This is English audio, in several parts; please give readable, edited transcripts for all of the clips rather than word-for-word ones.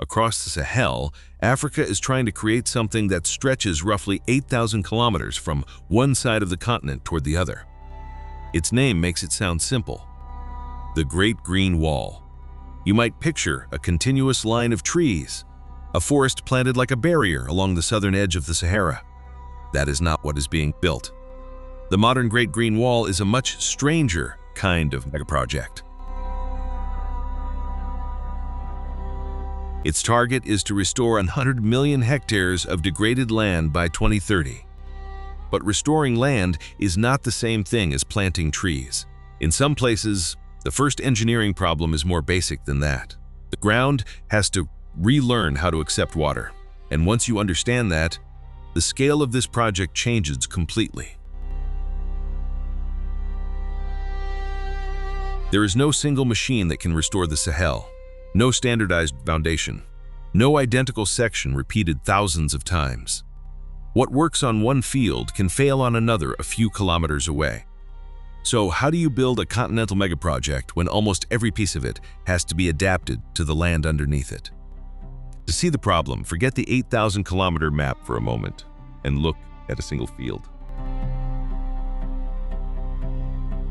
Across the Sahel, Africa is trying to create something that stretches roughly 8,000 kilometers from one side of the continent toward the other. Its name makes it sound simple: the Great Green Wall. You might picture a continuous line of trees, a forest planted like a barrier along the southern edge of the Sahara. That is not what is being built. The modern Great Green Wall is a much stranger kind of megaproject. Its target is to restore 100 million hectares of degraded land by 2030. But restoring land is not the same thing as planting trees. In some places, the first engineering problem is more basic than that. The ground has to relearn how to accept water. And once you understand that, the scale of this project changes completely. There is no single machine that can restore the Sahel. No standardized foundation. No identical section repeated thousands of times. What works on one field can fail on another a few kilometers away. So how do you build a continental megaproject when almost every piece of it has to be adapted to the land underneath it? To see the problem, forget the 8,000-kilometer map for a moment and look at a single field.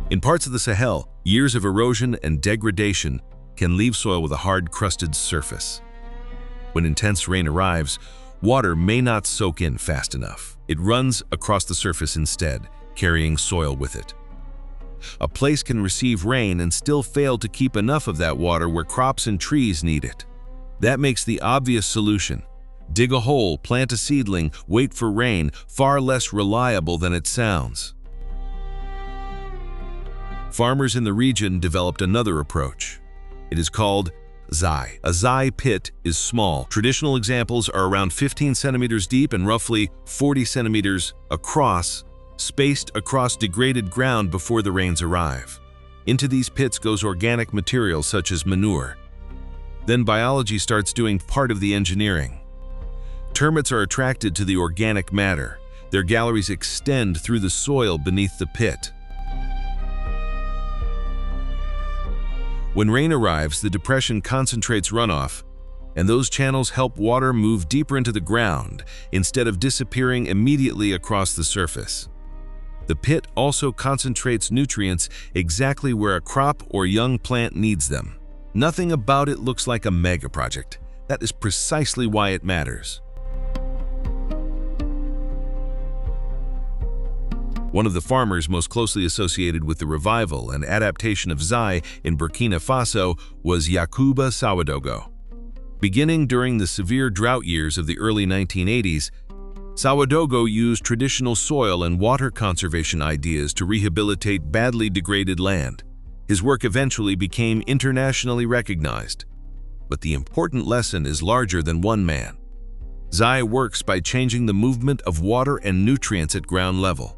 In parts of the Sahel, years of erosion and degradation can leave soil with a hard, crusted surface. When intense rain arrives, water may not soak in fast enough. It runs across the surface instead, carrying soil with it. A place can receive rain and still fail to keep enough of that water where crops and trees need it. That makes the obvious solution: dig a hole, plant a seedling, wait for rain, far less reliable than it sounds. Farmers in the region developed another approach. It is called zai. A zai pit is small. Traditional examples are around 15 centimeters deep and roughly 40 centimeters across, spaced across degraded ground before the rains arrive. Into these pits goes organic material such as manure. Then biology starts doing part of the engineering. Termites are attracted to the organic matter. Their galleries extend through the soil beneath the pit. When rain arrives, the depression concentrates runoff, and those channels help water move deeper into the ground instead of disappearing immediately across the surface. The pit also concentrates nutrients exactly where a crop or young plant needs them. Nothing about it looks like a mega project. That is precisely why it matters. One of the farmers most closely associated with the revival and adaptation of zai in Burkina Faso was Yakuba Sawadogo. Beginning during the severe drought years of the early 1980s, Sawadogo used traditional soil and water conservation ideas to rehabilitate badly degraded land. His work eventually became internationally recognized. But the important lesson is larger than one man. Zai works by changing the movement of water and nutrients at ground level.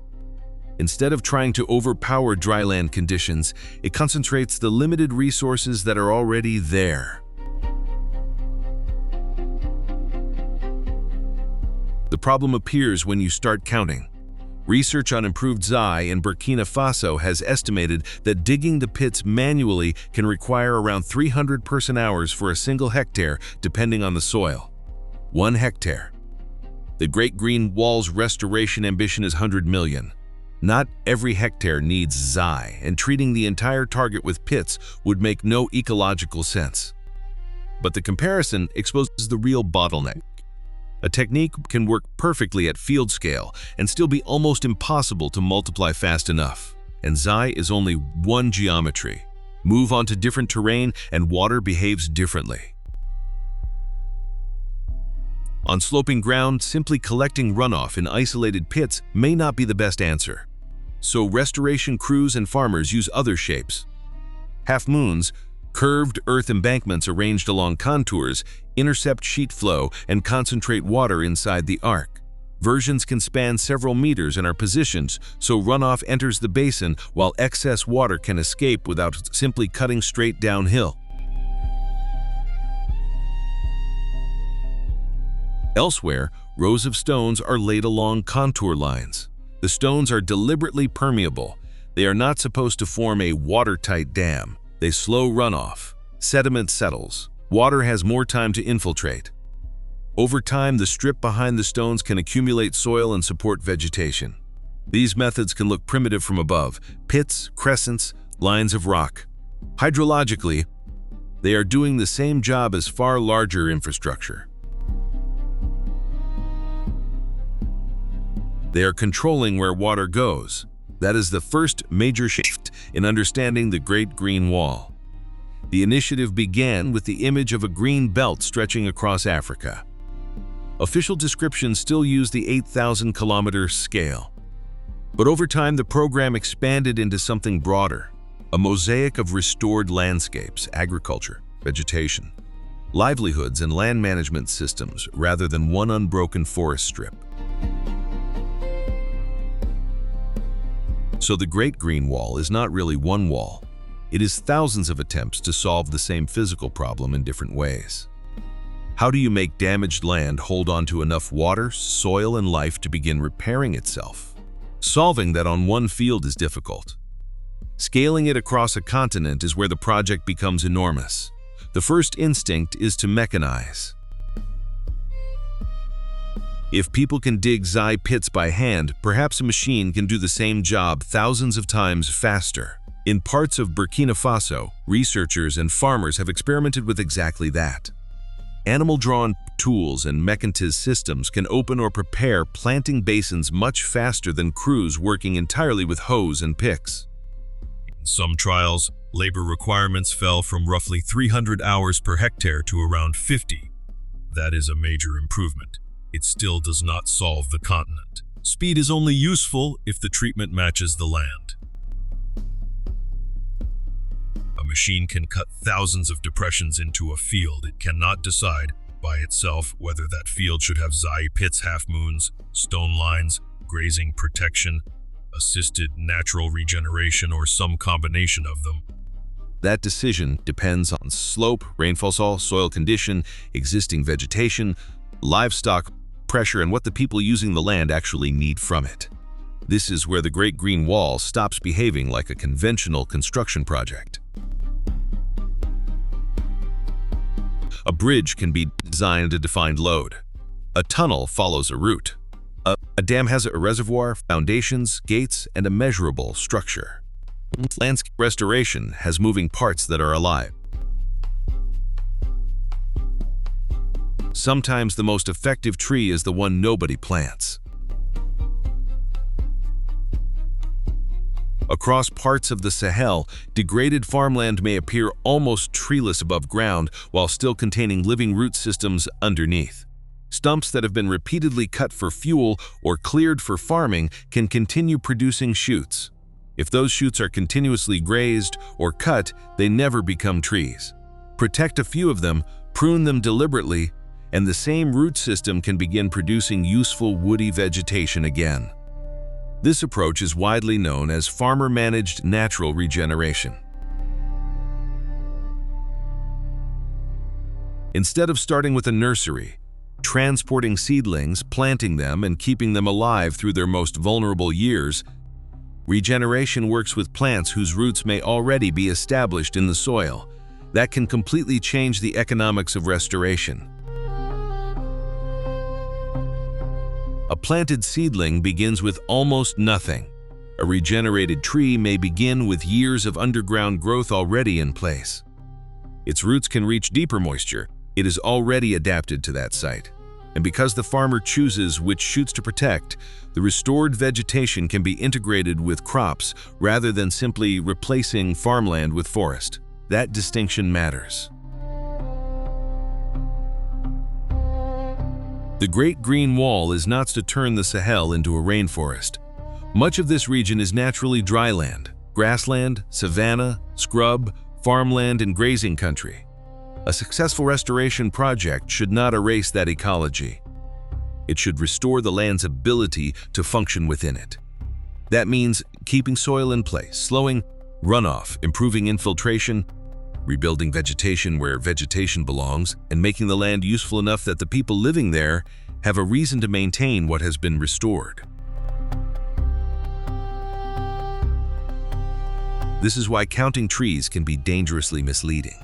Instead of trying to overpower dryland conditions, it concentrates the limited resources that are already there. The problem appears when you start counting. Research on improved zai in Burkina Faso has estimated that digging the pits manually can require around 300 person-hours for a single hectare, depending on the soil. 1 hectare. The Great Green Wall's restoration ambition is 100 million. Not every hectare needs zai, and treating the entire target with pits would make no ecological sense. But the comparison exposes the real bottleneck. A technique can work perfectly at field scale and still be almost impossible to multiply fast enough. And zai is only one geometry. Move onto different terrain and water behaves differently. On sloping ground, simply collecting runoff in isolated pits may not be the best answer. So restoration crews and farmers use other shapes. Half-moons, curved earth embankments arranged along contours, intercept sheet flow and concentrate water inside the arc. Versions can span several meters and are positioned so runoff enters the basin while excess water can escape without simply cutting straight downhill. Elsewhere, rows of stones are laid along contour lines. The stones are deliberately permeable. They are not supposed to form a watertight dam. They slow runoff. Sediment settles. Water has more time to infiltrate. Over time, the strip behind the stones can accumulate soil and support vegetation. These methods can look primitive from above: pits, crescents, lines of rock. Hydrologically, they are doing the same job as far larger infrastructure. They are controlling where water goes. That is the first major shift in understanding the Great Green Wall. The initiative began with the image of a green belt stretching across Africa. Official descriptions still use the 8,000-kilometer scale. But over time, the program expanded into something broader: a mosaic of restored landscapes, agriculture, vegetation, livelihoods, and land management systems, rather than one unbroken forest strip. So the Great Green Wall is not really one wall. It is thousands of attempts to solve the same physical problem in different ways. How do you make damaged land hold on to enough water, soil, and life to begin repairing itself? Solving that on one field is difficult. Scaling it across a continent is where the project becomes enormous. The first instinct is to mechanize. If people can dig zai pits by hand, perhaps a machine can do the same job thousands of times faster. In parts of Burkina Faso, researchers and farmers have experimented with exactly that. Animal-drawn tools and mechanized systems can open or prepare planting basins much faster than crews working entirely with hoes and picks. In some trials, labor requirements fell from roughly 300 hours per hectare to around 50. That is a major improvement. It still does not solve the continent. Speed is only useful if the treatment matches the land. A machine can cut thousands of depressions into a field. It cannot decide by itself whether that field should have zai pits, half-moons, stone lines, grazing protection, assisted natural regeneration, or some combination of them. That decision depends on slope, rainfall, soil condition, existing vegetation, livestock pressure, and what the people using the land actually need from it. This is where the Great Green Wall stops behaving like a conventional construction project. A bridge can be designed to define load. A tunnel follows a route. A dam has a reservoir, foundations, gates, and a measurable structure. Landscape restoration has moving parts that are alive. Sometimes the most effective tree is the one nobody plants. Across parts of the Sahel, degraded farmland may appear almost treeless above ground while still containing living root systems underneath. Stumps that have been repeatedly cut for fuel or cleared for farming can continue producing shoots. If those shoots are continuously grazed or cut, they never become trees. Protect a few of them, prune them deliberately, and the same root system can begin producing useful woody vegetation again. This approach is widely known as farmer-managed natural regeneration. Instead of starting with a nursery, transporting seedlings, planting them, and keeping them alive through their most vulnerable years, regeneration works with plants whose roots may already be established in the soil. That can completely change the economics of restoration. A planted seedling begins with almost nothing. A regenerated tree may begin with years of underground growth already in place. Its roots can reach deeper moisture. It is already adapted to that site. And because the farmer chooses which shoots to protect, the restored vegetation can be integrated with crops rather than simply replacing farmland with forest. That distinction matters. The Great Green Wall is not to turn the Sahel into a rainforest. Much of this region is naturally dry land, grassland, savanna, scrub, farmland, and grazing country. A successful restoration project should not erase that ecology. It should restore the land's ability to function within it. That means keeping soil in place, slowing runoff, improving infiltration, rebuilding vegetation where vegetation belongs, and making the land useful enough that the people living there have a reason to maintain what has been restored. This is why counting trees can be dangerously misleading.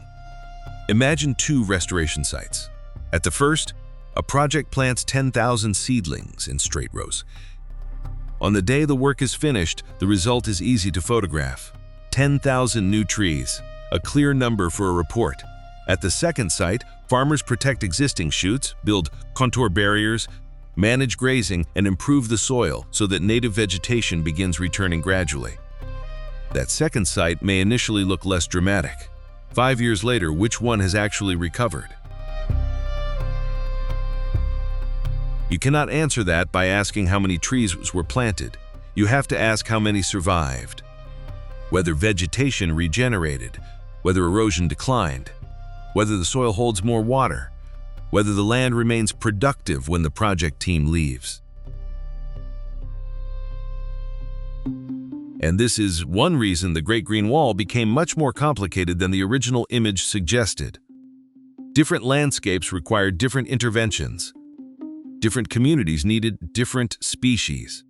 Imagine two restoration sites. At the first, a project plants 10,000 seedlings in straight rows. On the day the work is finished, the result is easy to photograph. 10,000 new trees, a clear number for a report. At the second site, farmers protect existing shoots, build contour barriers, manage grazing, and improve the soil so that native vegetation begins returning gradually. That second site may initially look less dramatic. 5 years later, which one has actually recovered? You cannot answer that by asking how many trees were planted. You have to ask how many survived, whether vegetation regenerated, whether erosion declined, whether the soil holds more water, whether the land remains productive when the project team leaves. And this is one reason the Great Green Wall became much more complicated than the original image suggested. Different landscapes required different interventions. Different communities needed different species.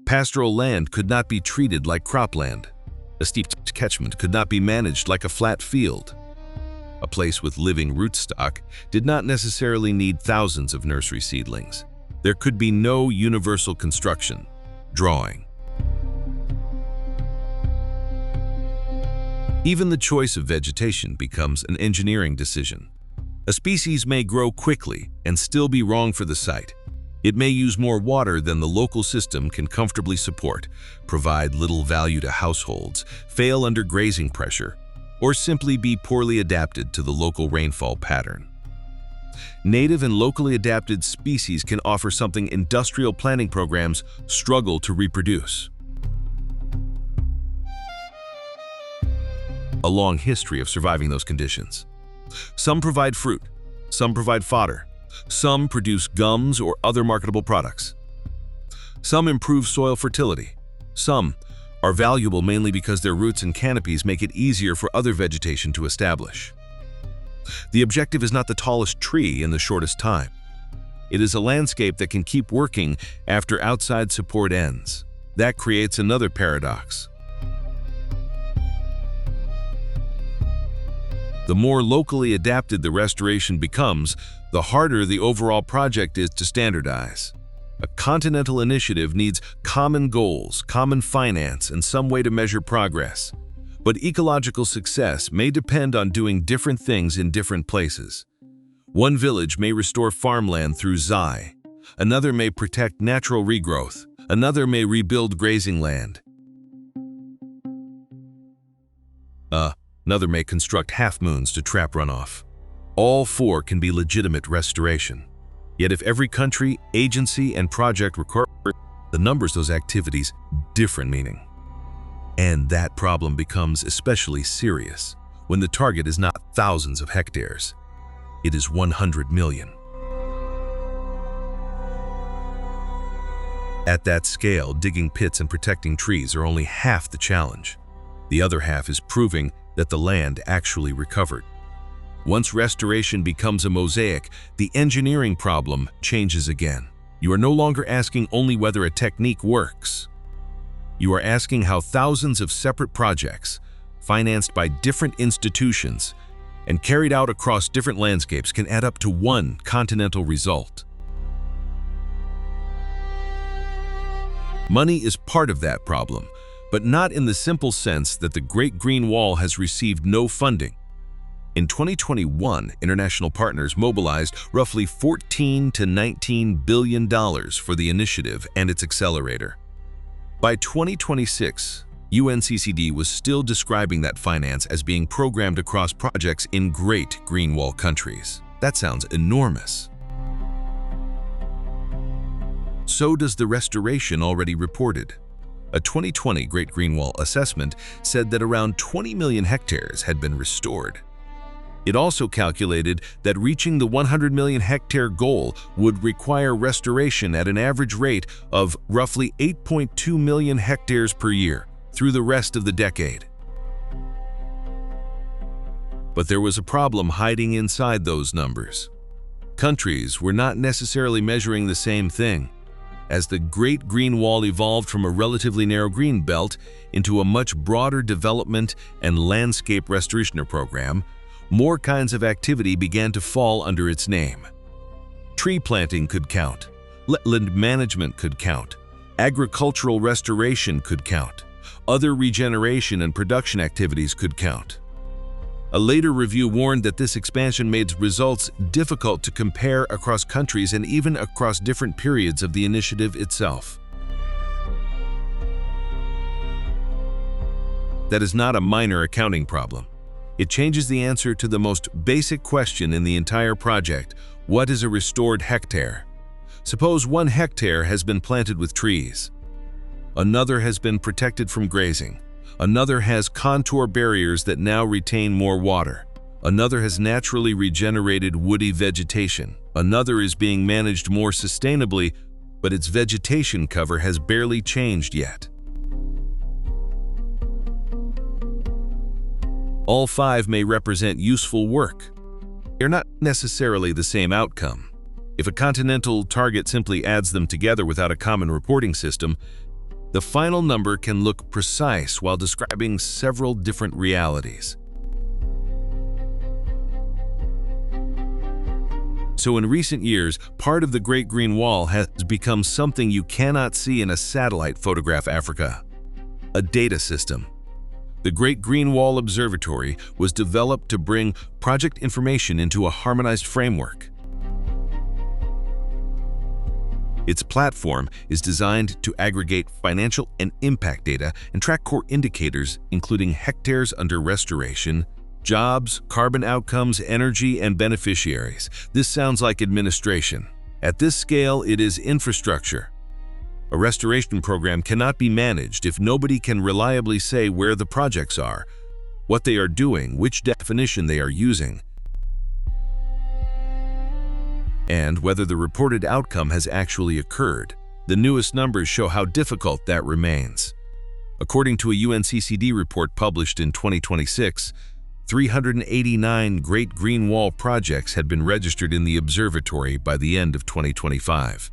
Pastoral land could not be treated like cropland. A steep catchment could not be managed like a flat field. A place with living rootstock did not necessarily need thousands of nursery seedlings. There could be no universal construction, drawing. Even the choice of vegetation becomes an engineering decision. A species may grow quickly and still be wrong for the site. It may use more water than the local system can comfortably support, provide little value to households, fail under grazing pressure, or simply be poorly adapted to the local rainfall pattern. Native and locally adapted species can offer something industrial planting programs struggle to reproduce. A long history of surviving those conditions. Some provide fruit, some provide fodder, some produce gums or other marketable products. Some improve soil fertility. Some are valuable mainly because their roots and canopies make it easier for other vegetation to establish. The objective is not the tallest tree in the shortest time. It is a landscape that can keep working after outside support ends. That creates another paradox. The more locally adapted the restoration becomes, the harder the overall project is to standardize. A continental initiative needs common goals, common finance, and some way to measure progress. But ecological success may depend on doing different things in different places. One village may restore farmland through ZAI. Another may protect natural regrowth. Another may rebuild grazing land. Another may construct half-moons to trap runoff. All four can be legitimate restoration. Yet if every country, agency, and project require the numbers those activities different meaning. And that problem becomes especially serious when the target is not thousands of hectares. It is 100 million. At that scale, digging pits and protecting trees are only half the challenge. The other half is proving that the land actually recovered. Once restoration becomes a mosaic, the engineering problem changes again. You are no longer asking only whether a technique works. You are asking how thousands of separate projects, financed by different institutions and carried out across different landscapes, can add up to one continental result. Money is part of that problem, but not in the simple sense that the Great Green Wall has received no funding. In 2021, international partners mobilized roughly $14 to $19 billion for the initiative and its accelerator. By 2026, UNCCD was still describing that finance as being programmed across projects in Great Green Wall countries. That sounds enormous. So does the restoration already reported. A 2020 Great Green Wall assessment said that around 20 million hectares had been restored. It also calculated that reaching the 100 million hectare goal would require restoration at an average rate of roughly 8.2 million hectares per year through the rest of the decade. But there was a problem hiding inside those numbers. Countries were not necessarily measuring the same thing. As the Great Green Wall evolved from a relatively narrow green belt into a much broader development and landscape restoration program, more kinds of activity began to fall under its name. Tree planting could count, land management could count, agricultural restoration could count, other regeneration and production activities could count. A later review warned that this expansion made results difficult to compare across countries and even across different periods of the initiative itself. That is not a minor accounting problem. It changes the answer to the most basic question in the entire project: what is a restored hectare? Suppose 1 hectare has been planted with trees. Another has been protected from grazing. Another has contour barriers that now retain more water. Another has naturally regenerated woody vegetation. Another is being managed more sustainably, but its vegetation cover has barely changed yet. All 5 may represent useful work. They're not necessarily the same outcome. If a continental target simply adds them together without a common reporting system, the final number can look precise while describing several different realities. So in recent years, part of the Great Green Wall has become something you cannot see in a satellite photograph Africa: a data system. The Great Green Wall Observatory was developed to bring project information into a harmonized framework. Its platform is designed to aggregate financial and impact data and track core indicators, including hectares under restoration, jobs, carbon outcomes, energy, and beneficiaries. This sounds like administration. At this scale, it is infrastructure. A restoration program cannot be managed if nobody can reliably say where the projects are, what they are doing, which definition they are using, and whether the reported outcome has actually occurred. The newest numbers show how difficult that remains. According to a UNCCD report published in 2026, 389 Great Green Wall projects had been registered in the observatory by the end of 2025.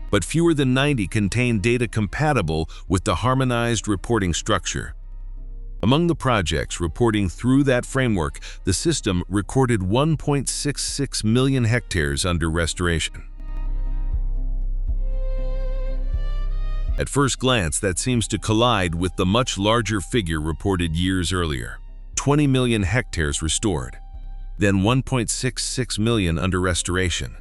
But fewer than 90 contain data compatible with the harmonized reporting structure. Among the projects reporting through that framework, the system recorded 1.66 million hectares under restoration. At first glance, that seems to collide with the much larger figure reported years earlier: 20 million hectares restored, then 1.66 million under restoration.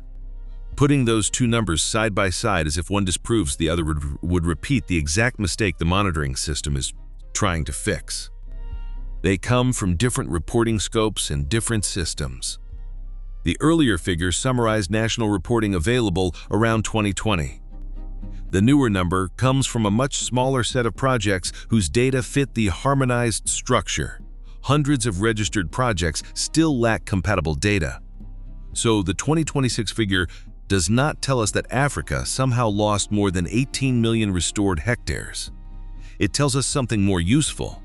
Putting those two numbers side by side as if one disproves the other would repeat the exact mistake the monitoring system is trying to fix. They come from different reporting scopes and different systems. The earlier figures summarized national reporting available around 2020. The newer number comes from a much smaller set of projects whose data fit the harmonized structure. Hundreds of registered projects still lack compatible data. So the 2026 figure does not tell us that Africa somehow lost more than 18 million restored hectares. It tells us something more useful.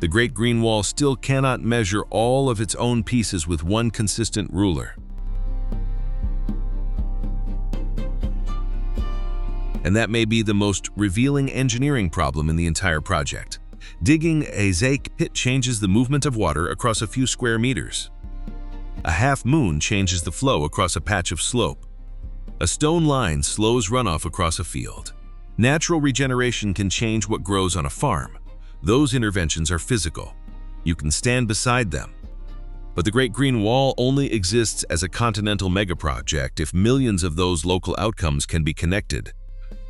The Great Green Wall still cannot measure all of its own pieces with one consistent ruler. And that may be the most revealing engineering problem in the entire project. Digging a mosaic pit changes the movement of water across a few square meters. A half moon changes the flow across a patch of slope. A stone line slows runoff across a field. Natural regeneration can change what grows on a farm. Those interventions are physical. You can stand beside them. But the Great Green Wall only exists as a continental megaproject if millions of those local outcomes can be connected,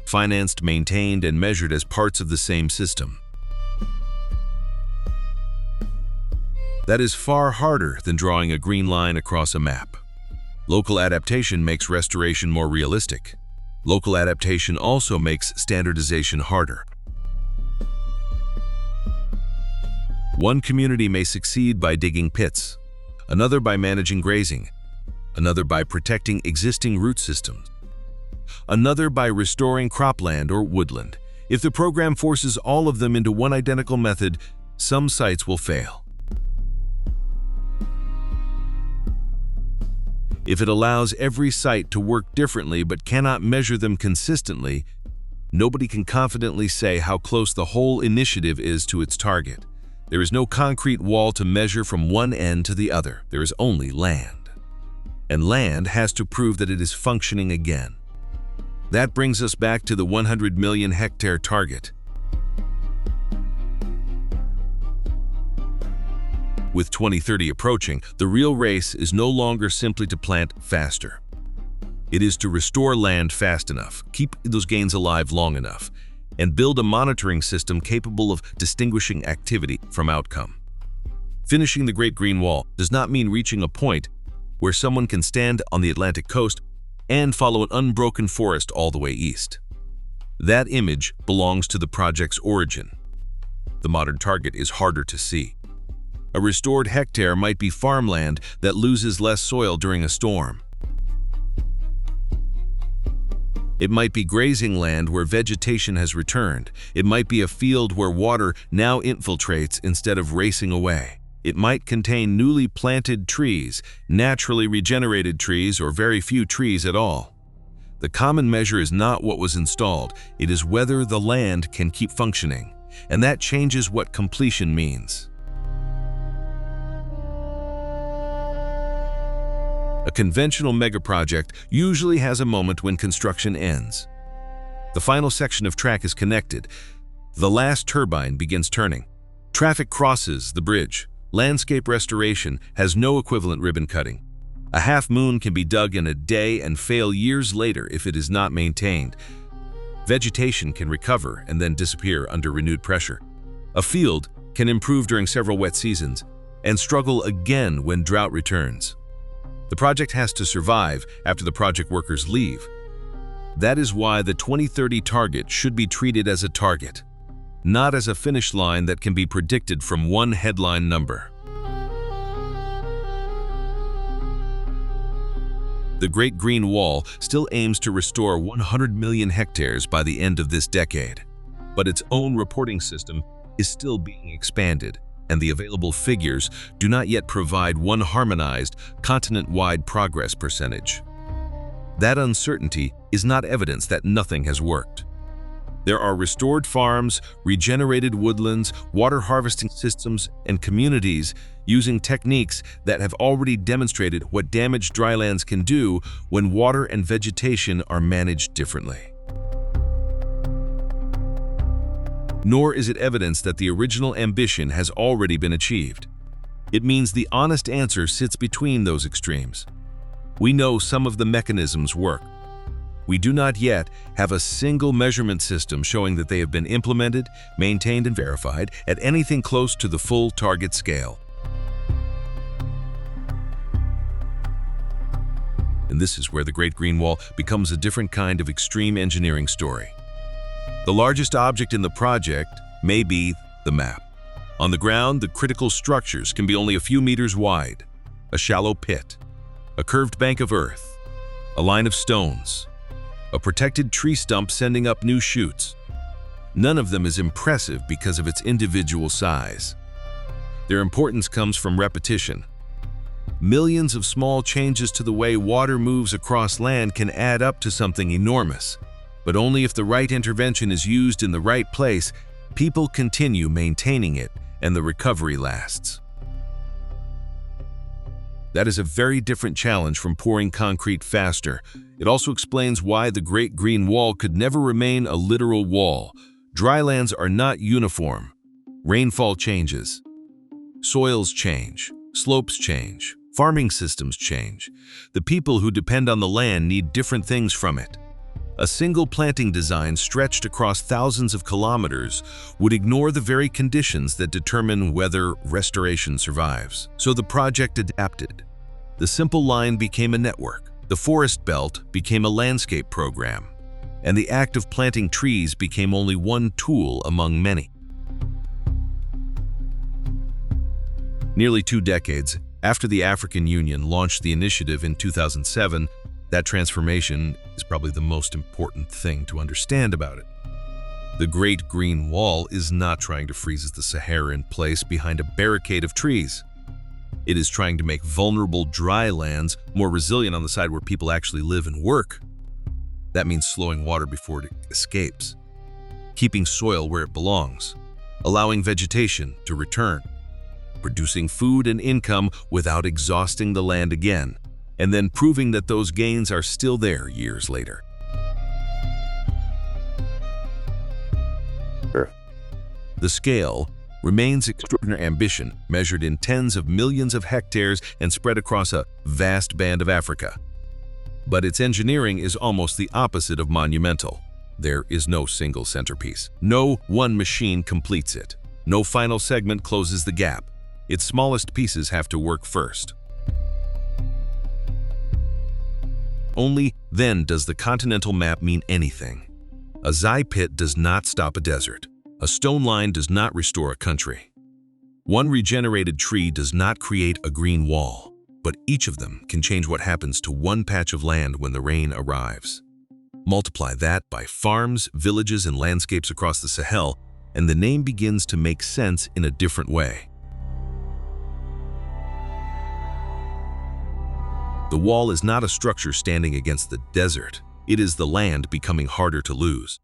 financed, maintained, and measured as parts of the same system. That is far harder than drawing a green line across a map. Local adaptation makes restoration more realistic. Local adaptation also makes standardization harder. One community may succeed by digging pits, another by managing grazing, another by protecting existing root systems, another by restoring cropland or woodland. If the program forces all of them into one identical method, some sites will fail. If it allows every site to work differently but cannot measure them consistently, nobody can confidently say how close the whole initiative is to its target. There is no concrete wall to measure from one end to the other. There is only land. And land has to prove that it is functioning again. That brings us back to the 100 million hectare target. With 2030 approaching, the real race is no longer simply to plant faster. It is to restore land fast enough, keep those gains alive long enough, and build a monitoring system capable of distinguishing activity from outcome. Finishing the Great Green Wall does not mean reaching a point where someone can stand on the Atlantic coast and follow an unbroken forest all the way east. That image belongs to the project's origin. The modern target is harder to see. A restored hectare might be farmland that loses less soil during a storm. It might be grazing land where vegetation has returned. It might be a field where water now infiltrates instead of racing away. It might contain newly planted trees, naturally regenerated trees, or very few trees at all. The common measure is not what was installed, it is whether the land can keep functioning, and that changes what completion means. A conventional megaproject usually has a moment when construction ends. The final section of track is connected. The last turbine begins turning. Traffic crosses the bridge. Landscape restoration has no equivalent ribbon cutting. A half moon can be dug in a day and fail years later if it is not maintained. Vegetation can recover and then disappear under renewed pressure. A field can improve during several wet seasons and struggle again when drought returns. The project has to survive after the project workers leave. That is why the 2030 target should be treated as a target, not as a finish line that can be predicted from one headline number. The Great Green Wall still aims to restore 100 million hectares by the end of this decade, but its own reporting system is still being expanded, and the available figures do not yet provide one harmonized, continent-wide progress percentage. That uncertainty is not evidence that nothing has worked. There are restored farms, regenerated woodlands, water harvesting systems, and communities using techniques that have already demonstrated what damaged drylands can do when water and vegetation are managed differently. Nor is it evidence that the original ambition has already been achieved. It means the honest answer sits between those extremes. We know some of the mechanisms work. We do not yet have a single measurement system showing that they have been implemented, maintained, and verified at anything close to the full target scale. And this is where the Great Green Wall becomes a different kind of extreme engineering story. The largest object in the project may be the map. On the ground, the critical structures can be only a few meters wide. A shallow pit, a curved bank of earth, a line of stones, a protected tree stump sending up new shoots. None of them is impressive because of its individual size. Their importance comes from repetition. Millions of small changes to the way water moves across land can add up to something enormous. But only if the right intervention is used in the right place, people continue maintaining it and the recovery lasts. That is a very different challenge from pouring concrete faster. It also explains why the Great Green Wall could never remain a literal wall. Drylands are not uniform. Rainfall changes. Soils change. Slopes change. Farming systems change. The people who depend on the land need different things from it. A single planting design stretched across thousands of kilometers would ignore the very conditions that determine whether restoration survives. So the project adapted. The simple line became a network. The forest belt became a landscape program. And the act of planting trees became only one tool among many. Nearly 2 decades after the African Union launched the initiative in 2007, that transformation is probably the most important thing to understand about it. The Great Green Wall is not trying to freeze the Sahara in place behind a barricade of trees. It is trying to make vulnerable dry lands more resilient on the side where people actually live and work. That means slowing water before it escapes, keeping soil where it belongs, allowing vegetation to return, producing food and income without exhausting the land again, and then proving that those gains are still there years later. The scale remains extraordinary ambition, measured in tens of millions of hectares and spread across a vast band of Africa. But its engineering is almost the opposite of monumental. There is no single centerpiece. No one machine completes it. No final segment closes the gap. Its smallest pieces have to work first. Only then does the continental map mean anything. A Zai pit does not stop a desert. A stone line does not restore a country. One regenerated tree does not create a green wall, but each of them can change what happens to one patch of land when the rain arrives. Multiply that by farms, villages, and landscapes across the Sahel, and the name begins to make sense in a different way. The wall is not a structure standing against the desert. It is the land becoming harder to lose.